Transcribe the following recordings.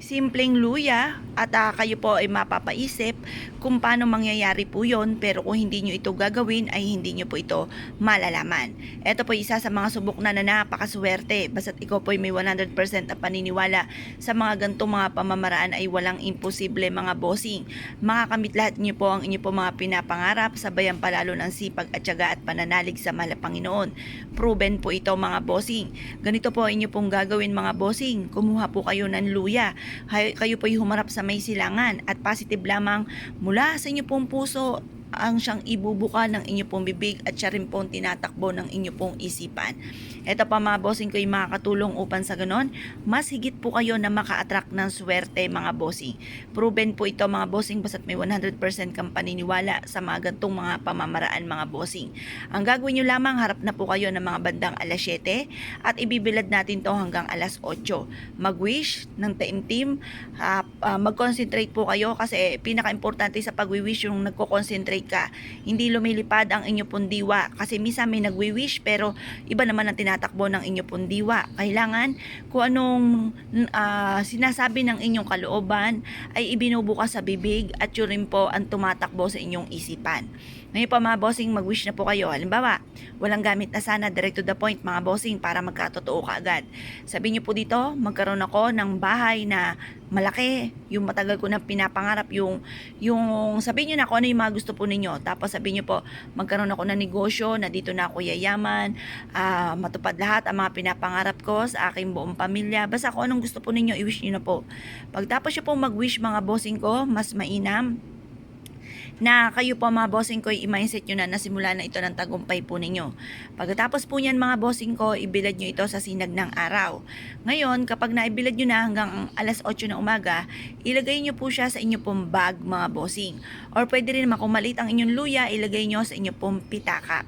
simpleng luya at kayo po ay mapapaisip kung paano mangyayari po yon, pero kung hindi nyo ito gagawin ay hindi nyo po ito malalaman. Ito po isa sa mga subok na napakaswerte, basta't ikaw po ay may 100% na paniniwala sa mga gantong mga pamamaraan ay walang imposible mga bossing. Makakamit lahat nyo po ang inyo po mga pinapangarap, sabayan palalo ng sipag at tiyaga at pananalig sa mahal na Panginoon. Proven po ito mga bossing. Ganito po inyo pong gagawin mga bossing, kumuha po kayo ng luya. Kayo po'y humarap sa may silangan at positive lamang mula sa inyo pong puso ang siyang ibubuka ng inyo pong bibig at siya rin pong tinatakbo ng inyo pong isipan. Ito pa mga bossing ko yung makakatulong upang sa ganon, mas higit po kayo na maka-attract ng swerte mga bossing. Proven po ito mga bossing, basta't may 100% kang paniniwala sa mga gantong mga pamamaraan mga bossing. Ang gagawin nyo lamang, harap na po kayo ng mga bandang alas 7 at ibibilad natin to hanggang alas 8. Mag-wish ng taimtim, mag-concentrate po kayo kasi pinaka-importante sa pag-wish yung nagko-concentrate ka. Hindi lumilipad ang inyo pong diwa kasi minsan may nagwi-wish pero iba naman ang tinatakbo ng inyo pong diwa. Kailangan kung anong sinasabi ng inyong kalooban ay ibinubukas sa bibig at yun rin po ang tumatakbo sa inyong isipan. Ngayon pa mga bossing, mag-wish na po kayo. Halimbawa, walang gamit na sana, direct to the point mga bossing para magkatotoo ka agad. Sabihin niyo po dito, magkaroon ako ng bahay na malaki, yung matagal ko na pinapangarap, yung sabihin niyo na kung ano yung mga gusto po ninyo. Tapos sabihin niyo po, magkaroon ako ng negosyo na dito na ako yayaman, matupad lahat ang mga pinapangarap ko sa aking buong pamilya. Basta kung anong gusto po ninyo, i-wish niyo na po. Pagtapos niyo po mag-wish mga bossing ko, mas mainam na kayo po mga bossing ko, i-mindset nyo na nasimula na ito ng tagumpay po ninyo. Pagkatapos po niyan mga bossing ko, ibilad nyo ito sa sinag ng araw. Ngayon, kapag naibilad nyo na hanggang alas 8 ng umaga, ilagay nyo po siya sa inyo pong bag mga bossing. Or pwede rin naman kung maliit ang inyong luya, ilagay nyo sa inyo pong pitaka.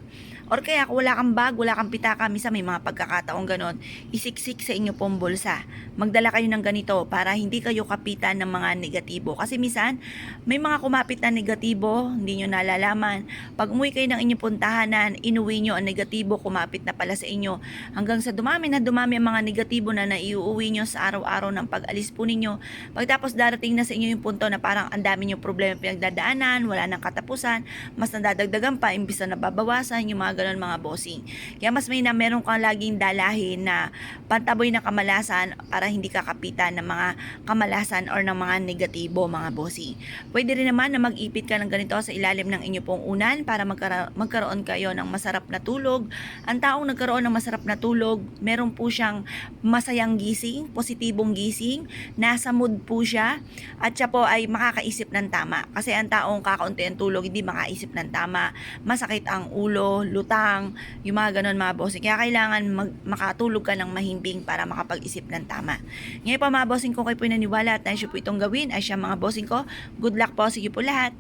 Or kaya kung wala kang bag, wala kang pitaka, minsan may mga pagkakataong ganon, isiksik sa inyo pong bulsa. Magdala kayo ng ganito para hindi kayo kapitan ng mga negatibo. Kasi minsan, may mga kumapit na negatibo, hindi nyo nalalaman. Pag umuwi kayo ng inyong puntahanan, inuwi nyo ang negatibo, kumapit na pala sa inyo. Hanggang sa dumami na dumami ang mga negatibo na naiuwi nyo sa araw-araw ng pag-alis po ninyo. Pagtapos darating na sa inyo yung punto na parang ang dami nyo problema pinagdadaanan, wala nang katapusan, mas nadadagdagan pa, imbis na nababawasan yung mga ganon mga bossing. Kaya mas may na meron kang laging dalahin na pantaboy na kamalasan para hindi ka kapitan ng mga kamalasan or ng mga negatibo mga bossing. Pwede rin naman na mag-ipit ka ng ganito sa ilalim ng inyo pong unan para magkaroon kayo ng masarap na tulog. Ang taong nagkaroon ng masarap na tulog, meron po siyang masayang gising, positibong gising, nasa mood po siya at siya po ay makakaisip ng tama. Kasi ang taong kakaunti ang tulog, hindi makaisip ng tama, masakit ang ulo, lutang, yung mga ganon mga bossing. Kaya kailangan makatulog ka ng mahimbing para makapag-isip ng tama. Ngayon pa mga bossing ko, kayo po naniwala at nais po itong gawin ay siya mga bossing ko. Good luck po, sige po lahat.